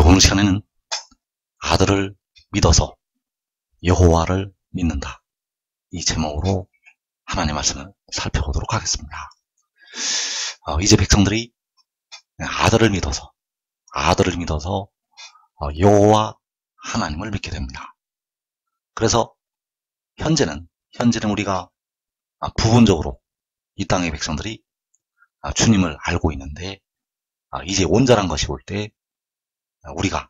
오늘 시간에는 아들을 믿어서 여호와를 믿는다, 이 제목으로 하나님의 말씀을 살펴보도록 하겠습니다. 이제 백성들이 아들을 믿어서 여호와 하나님을 믿게 됩니다. 그래서 현재는 우리가 부분적으로 이 땅의 백성들이 주님을 알고 있는데, 이제 온전한 것이 올 때 우리가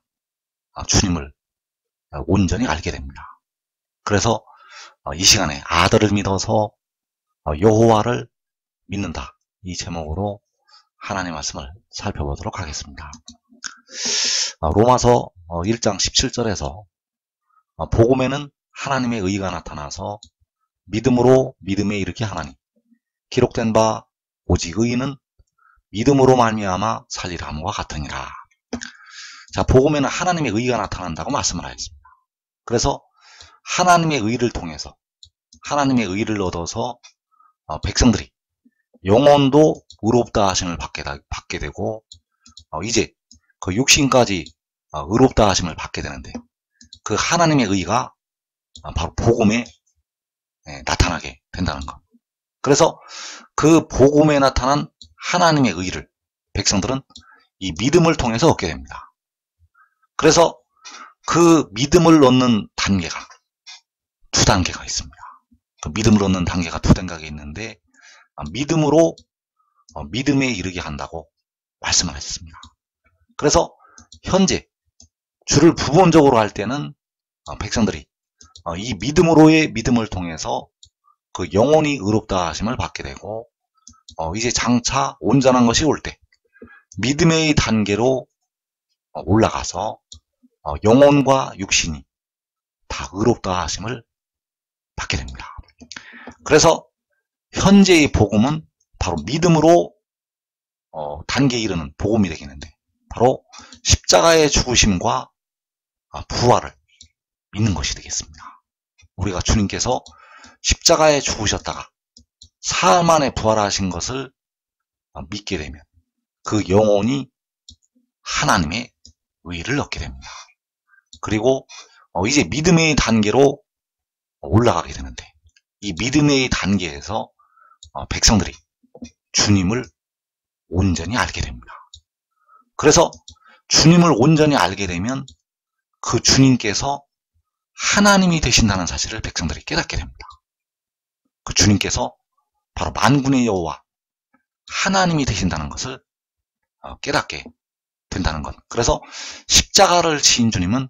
주님을 온전히 알게 됩니다. 그래서 이 시간에 아들을 믿어서 여호와를 믿는다, 이 제목으로 하나님의 말씀을 살펴보도록 하겠습니다. 로마서 1장 17절에서 복음에는 하나님의 의가 나타나서 믿음으로 믿음에 이르게 하나니 기록된 바 오직 의인은 믿음으로 말미암아 살리라함과 같으니라. 자, 복음에는 하나님의 의가 나타난다고 말씀을 하였습니다. 그래서 하나님의 의를 통해서, 하나님의 의를 얻어서 백성들이 영혼도 의롭다 하심을 받게 되고, 이제 그 육신까지 의롭다 하심을 받게 되는데, 그 하나님의 의가 바로 복음에 나타나게 된다는 것. 그래서 그 복음에 나타난 하나님의 의를 백성들은 이 믿음을 통해서 얻게 됩니다. 그래서 그 믿음을 얻는 단계가 두 단계가 있습니다. 그 믿음을 얻는 단계가 두 단계가 있는데, 믿음으로 믿음에 이르게 한다고 말씀을 하셨습니다. 그래서 현재 주를 부분적으로 할 때는 백성들이 이 믿음으로의 믿음을 통해서 그 영혼이 의롭다 하심을 받게 되고, 이제 장차 온전한 것이 올 때 믿음의 단계로 올라가서 영혼과 육신이 다 의롭다 하심을 받게 됩니다. 그래서 현재의 복음은 바로 믿음으로 단계에 이르는 복음이 되겠는데, 바로 십자가의 죽으심과 부활을 믿는 것이 되겠습니다. 우리가 주님께서 십자가에 죽으셨다가 사흘 만에 부활하신 것을 믿게 되면 그 영혼이 하나님의 의를 얻게 됩니다. 그리고 이제 믿음의 단계로 올라가게 되는데, 이 믿음의 단계에서 백성들이 주님을 온전히 알게 됩니다. 그래서 주님을 온전히 알게 되면 그 주님께서 하나님이 되신다는 사실을 백성들이 깨닫게 됩니다. 그 주님께서 바로 만군의 여호와 하나님이 되신다는 것을 깨닫게 된다는 것. 그래서 십자가를 지신 주님은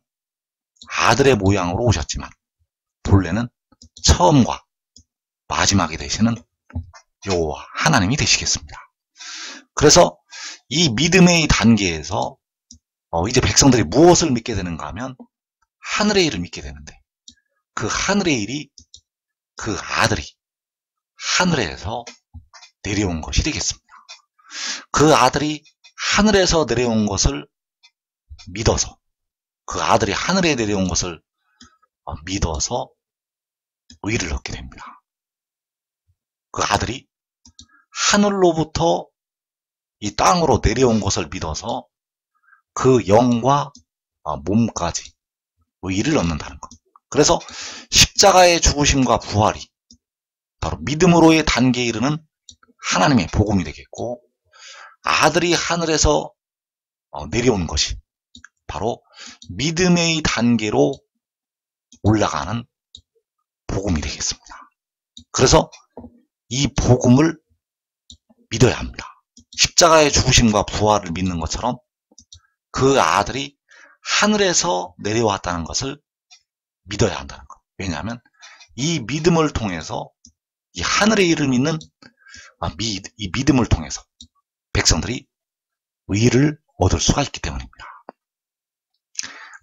아들의 모양으로 오셨지만 본래는 처음과 마지막이 되시는 여호와 하나님이 되시겠습니다. 그래서 이 믿음의 단계에서 이제 백성들이 무엇을 믿게 되는가 하면 하늘의 일을 믿게 되는데, 그 하늘의 일이 그 아들이 하늘에서 내려온 것이 되겠습니다. 그 아들이 하늘에서 내려온 것을 믿어서, 그 아들이 하늘에 내려온 것을 믿어서 의를 얻게 됩니다. 그 아들이 하늘로부터 이 땅으로 내려온 것을 믿어서 그 영과 몸까지 의를 얻는다는 것. 그래서 십자가의 죽으심과 부활이 바로 믿음으로의 단계에 이르는 하나님의 복음이 되겠고, 아들이 하늘에서 내려온 것이 바로 믿음의 단계로 올라가는 복음이 되겠습니다. 그래서 이 복음을 믿어야 합니다. 십자가의 죽으심과 부활을 믿는 것처럼 그 아들이 하늘에서 내려왔다는 것을 믿어야 한다는 것. 왜냐하면 이 믿음을 통해서, 이 하늘의 일을 믿는 이 믿음을 통해서 백성들이 의를 얻을 수가 있기 때문입니다.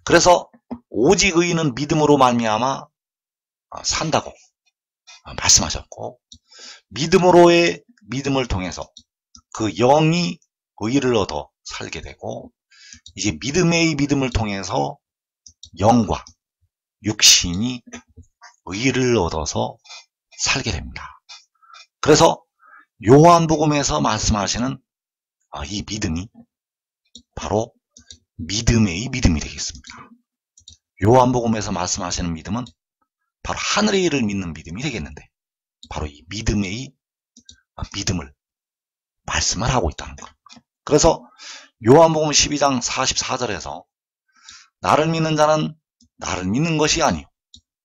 그래서 오직 의인은 믿음으로 말미암아 산다고 말씀하셨고, 믿음으로의 믿음을 통해서 그 영이 의를 얻어 살게 되고, 이제 믿음의 믿음을 통해서 영과 육신이 의를 얻어서 살게 됩니다. 그래서 요한복음에서 말씀하시는 이 믿음이 바로 믿음의 믿음이 되겠습니다. 요한복음에서 말씀하시는 믿음은 바로 하늘의 일을 믿는 믿음이 되겠는데, 바로 이 믿음의 믿음을 말씀을 하고 있다는 것. 그래서 요한복음 12장 44절에서 나를 믿는 자는 나를 믿는 것이 아니요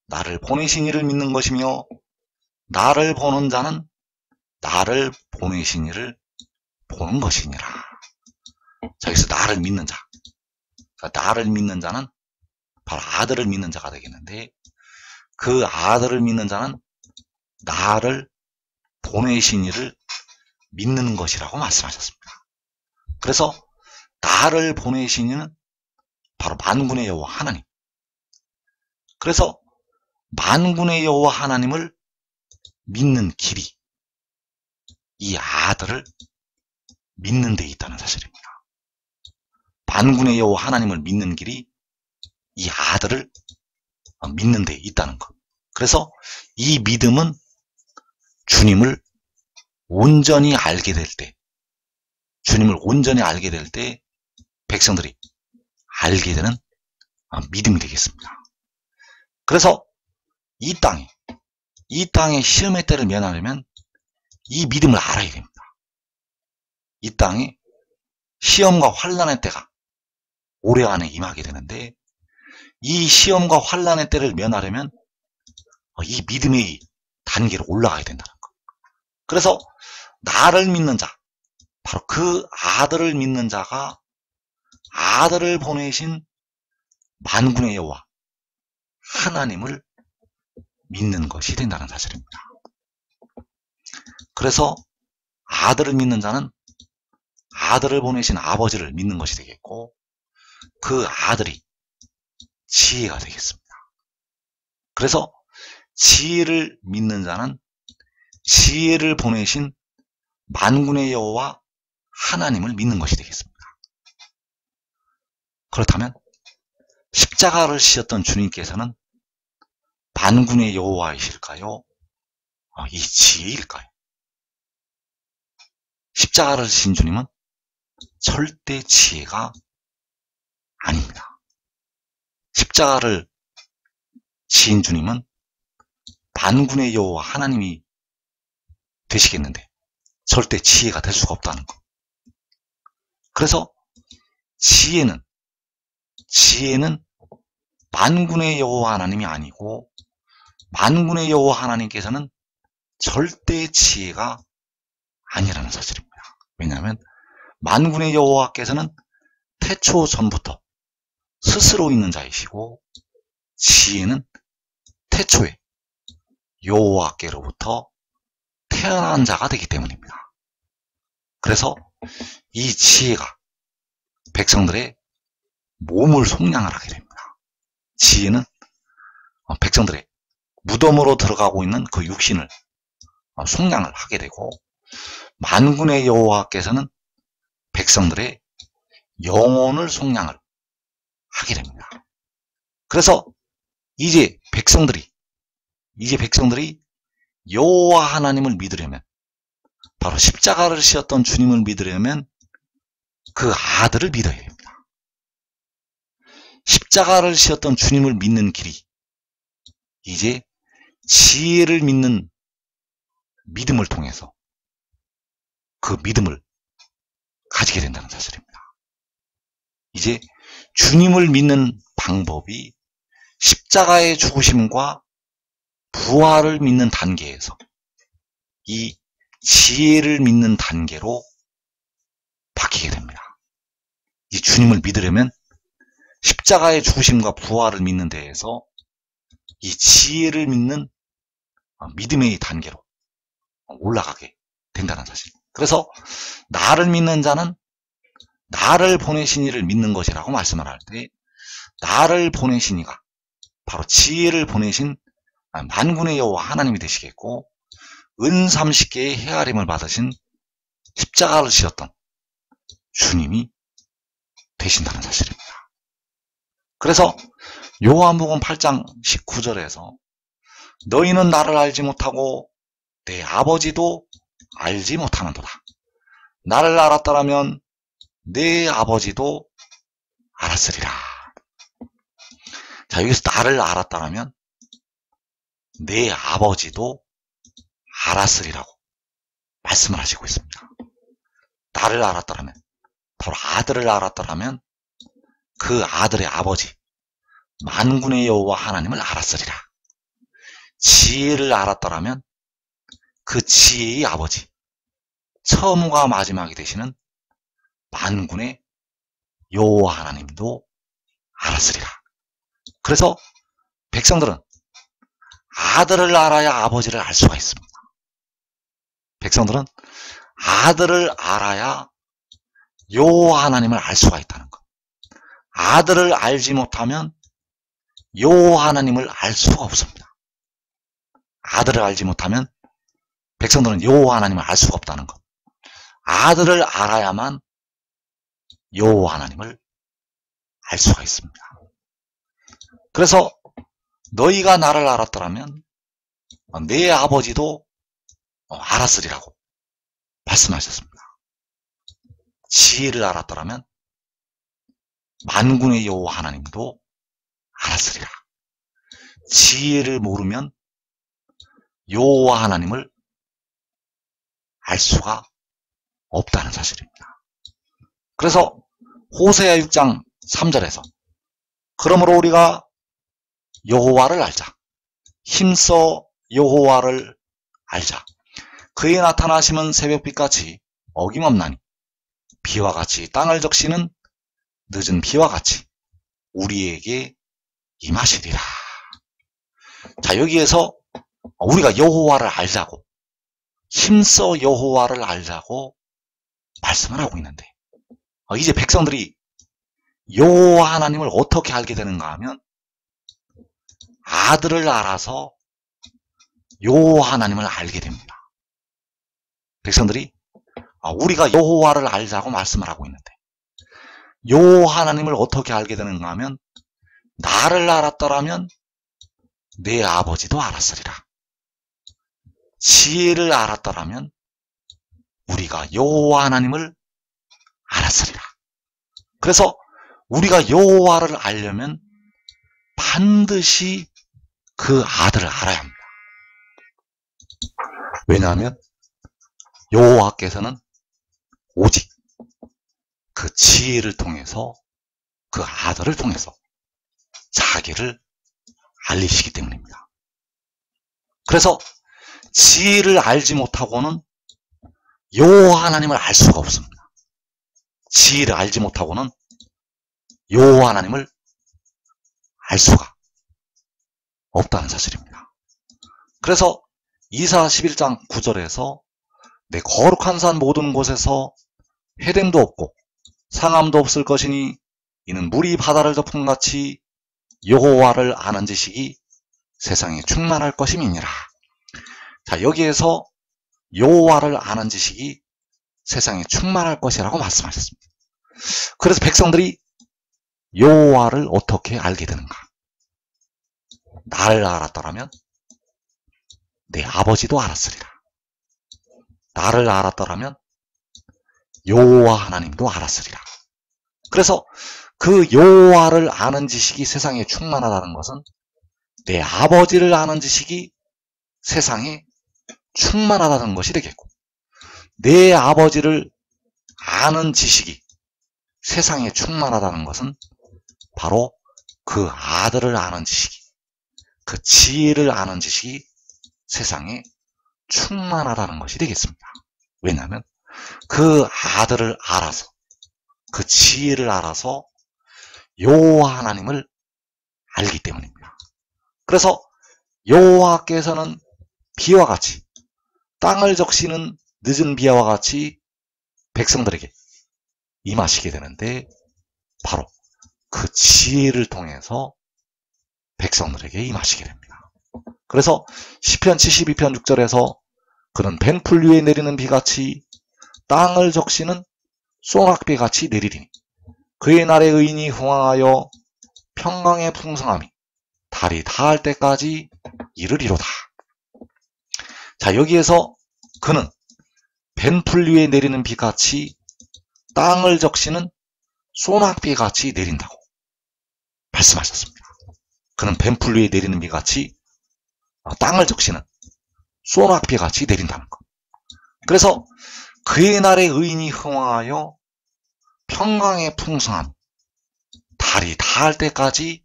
나를 보내신 이를 믿는 것이며, 나를 보는 자는 나를 보내신 이를 보는 것이니라. 자, 여기서 나를 믿는 자, 나를 믿는 자는 바로 아들을 믿는 자가 되겠는데, 그 아들을 믿는 자는 나를 보내신 이를 믿는 것이라고 말씀하셨습니다. 그래서 나를 보내신 이는 바로 만군의 여호와 하나님. 그래서 만군의 여호와 하나님을 믿는 길이 이 아들을 믿는 데 있다는 사실입니다. 만군의 여호와 하나님을 믿는 길이 이 아들을 믿는 데 있다는 것. 그래서 이 믿음은 주님을 온전히 알게 될 때, 주님을 온전히 알게 될 때 백성들이 알게 되는 믿음이 되겠습니다. 그래서 이 땅의 시험의 때를 면하려면 이 믿음을 알아야 됩니다. 이 땅에 시험과 환난의 때가 올해 안에 임하게 되는데, 이 시험과 환난의 때를 면하려면 이 믿음의 단계로 올라가야 된다는 것. 그래서 나를 믿는 자, 바로 그 아들을 믿는 자가 아들을 보내신 만군의 여호와 하나님을 믿는 것이 된다는 사실입니다. 그래서 아들을 믿는 자는 아들을 보내신 아버지를 믿는 것이 되겠고, 그 아들이 지혜가 되겠습니다. 그래서 지혜를 믿는 자는 지혜를 보내신 만군의 여호와 하나님을 믿는 것이 되겠습니다. 그렇다면 십자가를 지셨던 주님께서는 만군의 여호와이실까요? 이 지혜일까요? 십자가를 지신 주님은 절대 지혜가 아닙니다. 십자가를 지신 주님은 만군의 여호와 하나님이 되시겠는데 절대 지혜가 될 수가 없다는 것. 그래서 지혜는 만군의 여호와 하나님이 아니고, 만군의 여호와 하나님께서는 절대 지혜가 아니라는 사실입니다. 왜냐하면 만군의 여호와께서는 태초 전부터 스스로 있는 자이시고, 지혜는 태초에 여호와께로부터 태어난 자가 되기 때문입니다. 그래서 이 지혜가 백성들의 몸을 속량을 하게 됩니다. 지혜는 백성들의 무덤으로 들어가고 있는 그 육신을 속량을 하게 되고, 만군의 여호와께서는 백성들의 영혼을 속량을 하게 됩니다. 그래서 이제 백성들이 여호와 하나님을 믿으려면, 바로 십자가를 지었던 주님을 믿으려면 그 아들을 믿어야 됩니다. 십자가를 지었던 주님을 믿는 길이 이제 지혜를 믿는 믿음을 통해서 그 믿음을 가지게 된다는 사실입니다. 이제 주님을 믿는 방법이 십자가의 죽으심과 부활을 믿는 단계에서 이 지혜를 믿는 단계로 바뀌게 됩니다. 이 주님을 믿으려면 십자가의 죽으심과 부활을 믿는 데에서 이 지혜를 믿는 믿음의 단계로 올라가게 된다는 사실. 그래서 나를 믿는 자는 나를 보내신 이를 믿는 것이라고 말씀을 할 때, 나를 보내신 이가 바로 지혜를 보내신 만군의 여호와 하나님이 되시겠고, 은 30개의 헤아림을 받으신 십자가를 지었던 주님이 되신다는 사실입니다. 그래서 요한복음 8장 19절에서 너희는 나를 알지 못하고 내 아버지도 알지 못하는도다. 나를 알았더라면 내 아버지도 알았으리라. 자, 여기서 나를 알았다라면 내 아버지도 알았으리라고 말씀을 하시고 있습니다. 나를 알았다라면, 바로 아들을 알았다라면 그 아들의 아버지 만군의 여호와 하나님을 알았으리라. 지혜를 알았다라면 그 지혜의 아버지 처음과 마지막이 되시는 만군의 여호와 하나님도 알았으리라. 그래서 백성들은 아들을 알아야 아버지를 알 수가 있습니다. 백성들은 아들을 알아야 여호와 하나님을 알 수가 있다는 것. 아들을 알지 못하면 여호와 하나님을 알 수가 없습니다. 아들을 알지 못하면 백성들은 여호와 하나님을 알 수가 없다는 것. 아들을 알아야만 여호와 하나님을 알 수가 있습니다. 그래서 너희가 나를 알았더라면 내 아버지도 알았으리라고 말씀하셨습니다. 지혜를 알았더라면 만군의 여호와 하나님도 알았으리라. 지혜를 모르면 여호와 하나님을 알 수가 없다는 사실입니다. 그래서 호세아 6장 3절에서 그러므로 우리가 여호와를 알자. 힘써 여호와를 알자. 그의 나타나심은 새벽빛같이 어김없나니 비와 같이 땅을 적시는 늦은 비와 같이 우리에게 임하시리라. 자, 여기에서 우리가 여호와를 알자고, 힘써 여호와를 알자고 말씀을 하고 있는데, 이제 백성들이 여호와 하나님을 어떻게 알게 되는가 하면 아들을 알아서 여호와 하나님을 알게 됩니다. 백성들이 우리가 여호와를 알자고 말씀을 하고 있는데, 여호와 하나님을 어떻게 알게 되는가 하면 나를 알았더라면 내 아버지도 알았으리라. 지혜를 알았더라면 우리가 여호와 하나님을 알았으리라. 그래서 우리가 여호와를 알려면 반드시 그 아들을 알아야 합니다. 왜냐하면 여호와께서는 오직 그 지혜를 통해서, 그 아들을 통해서 자기를 알리시기 때문입니다. 그래서 지혜를 알지 못하고는 여호와 하나님을 알 수가 없습니다. 지혜를 알지 못하고는 여호와 하나님을 알 수가 없다는 사실입니다. 그래서 이사 11장 9절에서 내 거룩한 산 모든 곳에서 해됨도 없고 상함도 없을 것이니 이는 물이 바다를 덮음같이 여호와를 아는 지식이 세상에 충만할 것임이니라. 자, 여기에서 여호와를 아는 지식이 세상에 충만할 것이라고 말씀하셨습니다. 그래서 백성들이 여호와를 어떻게 알게 되는가? 나를 알았더라면 내 아버지도 알았으리라. 나를 알았더라면 여호와 하나님도 알았으리라. 그래서 그 여호와를 아는 지식이 세상에 충만하다는 것은 내 아버지를 아는 지식이 세상에 충만하다는 것이 되겠고, 내 아버지를 아는 지식이 세상에 충만하다는 것은 바로 그 아들을 아는 지식이, 그 지혜를 아는 지식이 세상에 충만하다는 것이 되겠습니다. 왜냐하면 그 아들을 알아서, 그 지혜를 알아서 여호와 하나님을 알기 때문입니다. 그래서 여호와께서는 비와 같이, 땅을 적시는 늦은 비와 같이 백성들에게 임하시게 되는데, 바로 그 지혜를 통해서 백성들에게 임하시게 됩니다. 그래서 시편 72편 6절에서 그는 벤풀 위에 내리는 비같이 땅을 적시는 소낙비같이 내리리니 그의 날에 의인이 흥황하여 평강의 풍성함이 달이 닿을 때까지 이르리로다. 자, 여기에서 그는 벤풀 위에 내리는 비같이 땅을 적시는 소낙비 같이 내린다고 말씀하셨습니다. 그는 뱀풀 위에 내리는 비같이 땅을 적시는 소낙비 같이 내린다는 것. 그래서 그의 날에 의인이 흥황하여 평강의 풍성함, 달이 닿을 때까지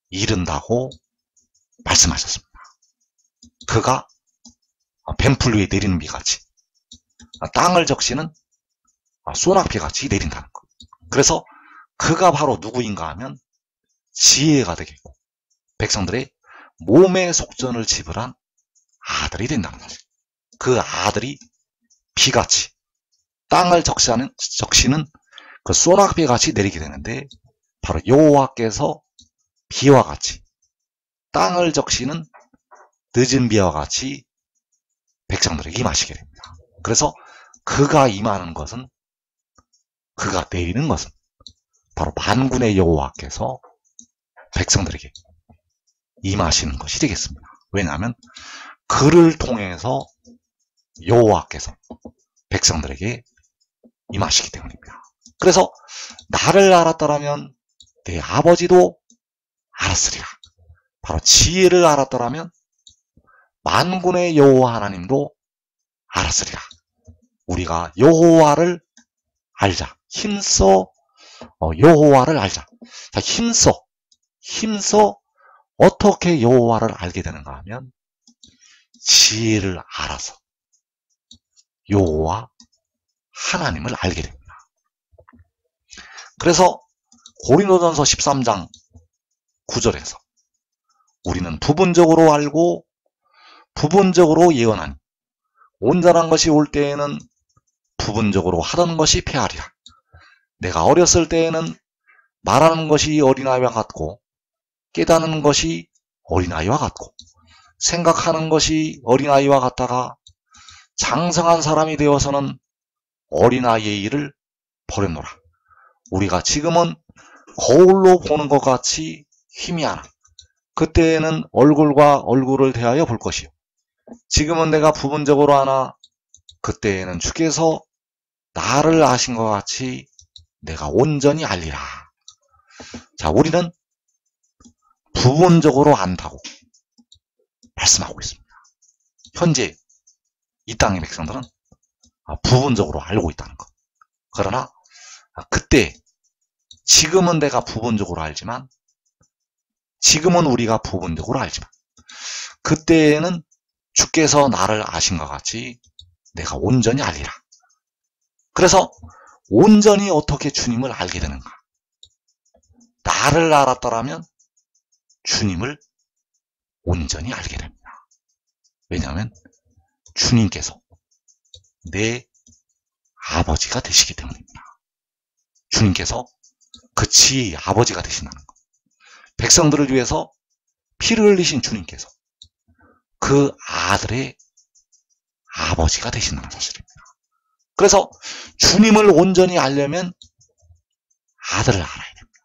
이른다고 말씀하셨습니다. 그가 뱀풀 위에 내리는 비같이 땅을 적시는 소낙비같이 내린다는 것. 그래서 그가 바로 누구인가 하면 지혜가 되겠고 백성들의 몸의 속전을 지불한 아들이 된다는 사실. 그 아들이 비같이 땅을 적시는 그 소낙비같이 내리게 되는데 바로 여호와께서 비와 같이 땅을 적시는 늦은 비와 같이 백성들에게 임하시게 됩니다. 그래서 그가 임하는 것은, 그가 내리는 것은 바로 만군의 여호와께서 백성들에게 임하시는 것이 되겠습니다. 왜냐하면 그를 통해서 여호와께서 백성들에게 임하시기 때문입니다. 그래서 나를 알았더라면 내 아버지도 알았으리라. 바로 지혜를 알았더라면 만군의 여호와 하나님도 알았으리라. 우리가 여호와를 알자. 힘써 여호와를 알자. 자, 힘써 어떻게 여호와를 알게 되는가 하면 지혜를 알아서 여호와 하나님을 알게 됩니다. 그래서 고린도전서 13장 9절에서 우리는 부분적으로 알고 부분적으로 예언하니 온전한 것이 올 때에는 부분적으로 하던 것이 패하리라. 내가 어렸을 때에는 말하는 것이 어린아이와 같고 깨닫는 것이 어린아이와 같고 생각하는 것이 어린아이와 같다가 장성한 사람이 되어서는 어린아이의 일을 버렸노라. 우리가 지금은 거울로 보는 것 같이 희미하나 그때에는 얼굴과 얼굴을 대하여 볼 것이요. 지금은 내가 부분적으로 하나 그때에는 주께서 나를 아신 것 같이 내가 온전히 알리라. 자, 우리는 부분적으로 안다고 말씀하고 있습니다. 현재 이 땅의 백성들은 부분적으로 알고 있다는 것. 그러나 그때 지금은 내가 부분적으로 알지만 지금은 우리가 부분적으로 알지만 그때에는 주께서 나를 아신 것 같이 내가 온전히 알리라. 그래서 온전히 어떻게 주님을 알게 되는가? 나를 알았더라면 주님을 온전히 알게 됩니다. 왜냐하면 주님께서 내 아버지가 되시기 때문입니다. 주님께서 그 지혜의 아버지가 되신다는 것. 백성들을 위해서 피를 흘리신 주님께서 그 아들의 아버지가 되신다는 사실입니다. 그래서 주님을 온전히 알려면 아들을 알아야 됩니다.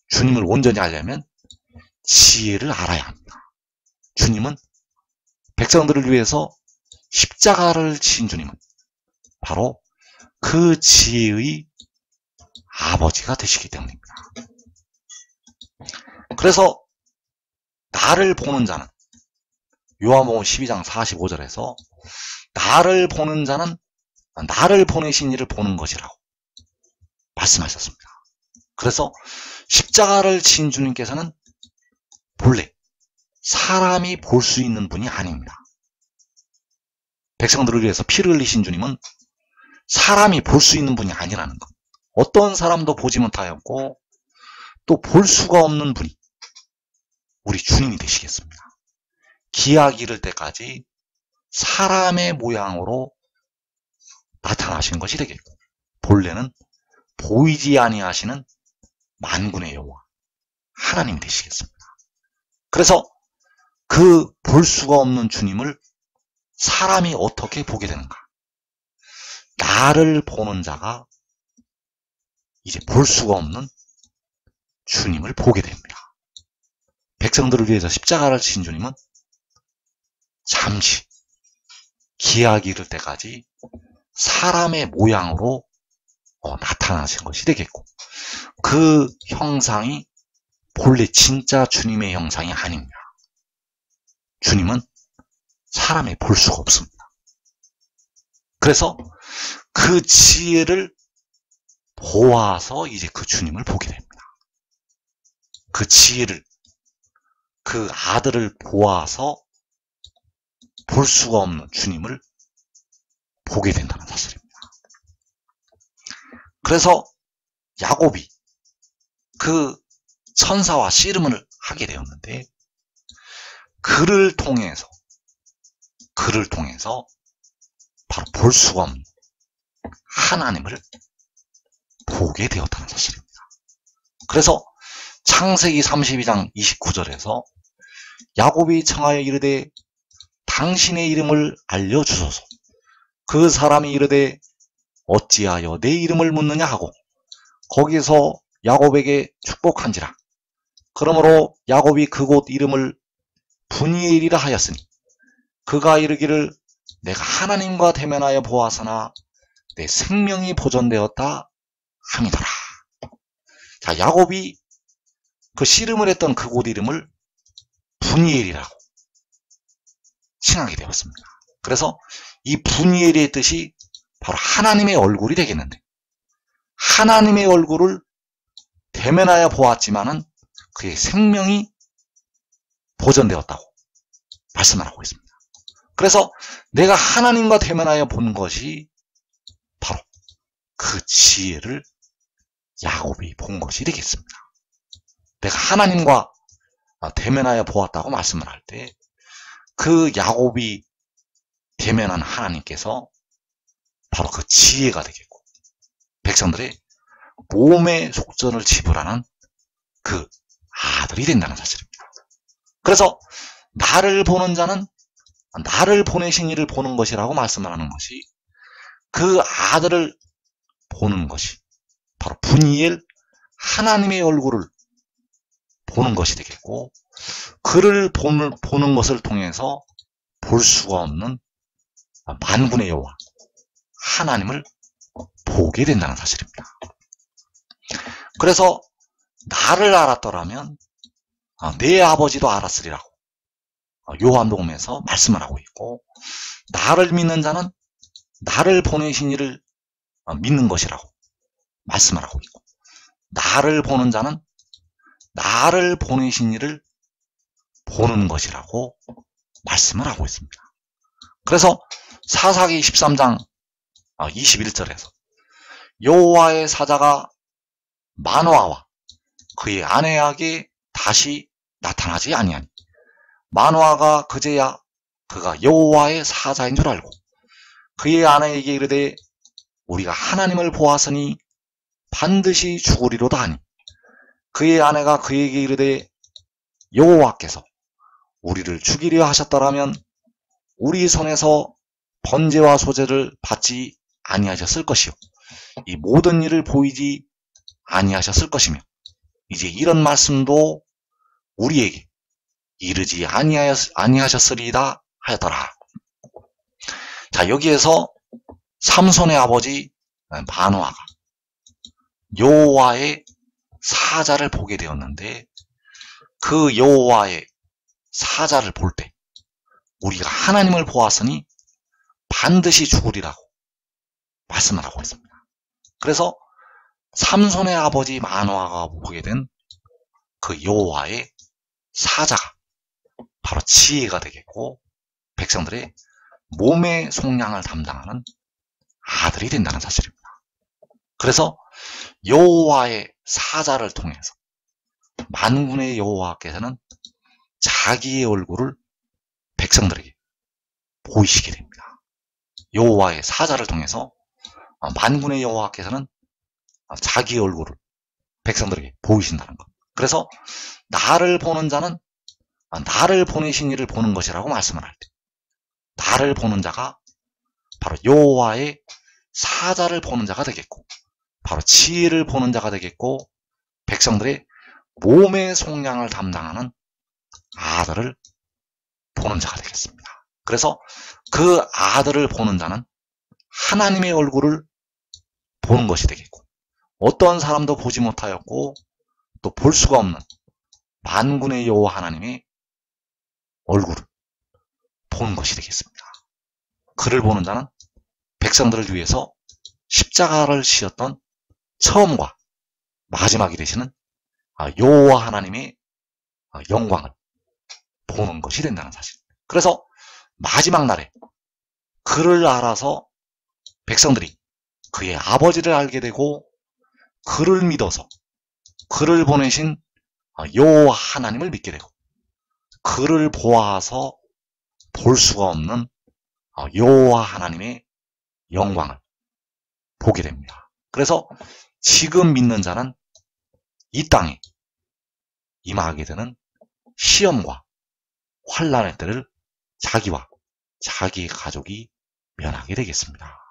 주님을 온전히 알려면 지혜를 알아야 합니다. 주님은 백성들을 위해서 십자가를 지신 주님은 바로 그 지혜의 아버지가 되시기 때문입니다. 그래서 나를 보는 자는 요한복음 12장 45절에서 나를 보는 자는 나를 보내신 이를 보는 것이라고 말씀하셨습니다. 그래서 십자가를 지신 주님께서는 본래 사람이 볼 수 있는 분이 아닙니다. 백성들을 위해서 피를 흘리신 주님은 사람이 볼 수 있는 분이 아니라는 것. 어떤 사람도 보지 못하였고 또 볼 수가 없는 분이 우리 주님이 되시겠습니다. 기약 이를 때까지 사람의 모양으로 나타나시는 것이 되겠고 본래는 보이지 아니하시는 만군의 여호와 하나님이 되시겠습니다. 그래서 그 볼 수가 없는 주님을 사람이 어떻게 보게 되는가? 나를 보는 자가 이제 볼 수가 없는 주님을 보게 됩니다. 백성들을 위해서 십자가를 지신 주님은 잠시 기약이 이를 때까지 사람의 모양으로 나타나신 것이 되겠고, 그 형상이 본래 진짜 주님의 형상이 아닙니다. 주님은 사람이 볼 수가 없습니다. 그래서 그 지혜를 보아서 이제 그 주님을 보게 됩니다. 그 지혜를, 그 아들을 보아서 볼 수가 없는 주님을 보게 된다는 사실입니다. 그래서 야곱이 그 천사와 씨름을 하게 되었는데, 그를 통해서 바로 볼 수가 없는 하나님을 보게 되었다는 사실입니다. 그래서 창세기 32장 29절에서 야곱이 청하여 이르되 당신의 이름을 알려주소서. 그 사람이 이르되 어찌하여 내 이름을 묻느냐 하고 거기서 야곱에게 축복한지라. 그러므로 야곱이 그곳 이름을 분이엘이라 하였으니 그가 이르기를 내가 하나님과 대면하여 보았으나 내 생명이 보존되었다 함이더라. 자, 야곱이 그 씨름을 했던 그곳 이름을 분이엘이라고 칭하게 되었습니다. 그래서 이 분이엘의 뜻이 바로 하나님의 얼굴이 되겠는데, 하나님의 얼굴을 대면하여 보았지만은 그의 생명이 보존되었다고 말씀을 하고 있습니다. 그래서 내가 하나님과 대면하여 본 것이 바로 그 지혜를 야곱이 본 것이 되겠습니다. 내가 하나님과 대면하여 보았다고 말씀을 할 때 그 야곱이 대면한 하나님께서 바로 그 지혜가 되겠고 백성들의 몸의 속전을 지불하는 그 아들이 된다는 사실입니다. 그래서 나를 보는 자는 나를 보내신 이를 보는 것이라고 말씀을 하는 것이, 그 아들을 보는 것이 바로 분이엘 하나님의 얼굴을 보는 것이 되겠고, 그를 보는 것을 통해서 볼 수가 없는 만군의 여호와 하나님을 보게 된다는 사실입니다. 그래서 나를 알았더라면 내 아버지도 알았으리라고 요한복음에서 말씀을 하고 있고, 나를 믿는 자는 나를 보내신 이를 믿는 것이라고 말씀을 하고 있고, 나를 보는 자는 나를 보내신 이를 보는 것이라고 말씀을 하고 있습니다. 그래서 사사기 13장 21절에서 여호와의 사자가 마노아와 그의 아내에게 다시 나타나지 아니하니 마노아가 그제야 그가 여호와의 사자인 줄 알고 그의 아내에게 이르되 우리가 하나님을 보았으니 반드시 죽으리로다 하니, 그의 아내가 그에게 이르되 여호와께서 우리를 죽이려 하셨더라면 우리 손에서 번제와 소제를 받지 아니하셨을 것이요 이 모든 일을 보이지 아니하셨을 것이며 이제 이런 말씀도 우리에게 이르지 아니하셨으리이다 하였더라. 자, 여기에서 삼손의 아버지 마노아가 여호와의 사자를 보게 되었는데, 그 여호와의 사자를 볼 때 우리가 하나님을 보았으니 반드시 죽으리라고 말씀을 하고 있습니다. 그래서 삼손의 아버지 마노아가 보게 된 그 여호와의 사자가 바로 지혜가 되겠고 백성들의 몸의 속량을 담당하는 아들이 된다는 사실입니다. 그래서 여호와의 사자를 통해서 만군의 여호와께서는 자기의 얼굴을 백성들에게 보이시게 됩니다. 여호와의 사자를 통해서 만군의 여호와께서는 자기의 얼굴을 백성들에게 보이신다는 것. 그래서 나를 보는 자는 나를 보내신 이를 보는 것이라고 말씀을 할 때, 나를 보는 자가 바로 여호와의 사자를 보는 자가 되겠고 바로 지혜를 보는 자가 되겠고 백성들의 몸의 속량을 담당하는 아들을 보는 자가 되겠습니다. 그래서 그 아들을 보는 자는 하나님의 얼굴을 보는 것이 되겠고, 어떤 사람도 보지 못하였고 또 볼 수가 없는 만군의 여호와 하나님의 얼굴을 보는 것이 되겠습니다. 그를 보는 자는 백성들을 위해서 십자가를 지었던 처음과 마지막이 되시는 여호와 하나님의 영광을 보는 것이 된다는 사실. 그래서 마지막 날에 그를 알아서 백성들이 그의 아버지를 알게 되고 그를 믿어서 그를 보내신 여호와 하나님을 믿게 되고 그를 보아서 볼 수가 없는 여호와 하나님의 영광을 보게 됩니다. 그래서 지금 믿는 자는 이 땅에 임하게 되는 시험과 환난의 때를 자기와 자기 가족이 면하게 되겠습니다.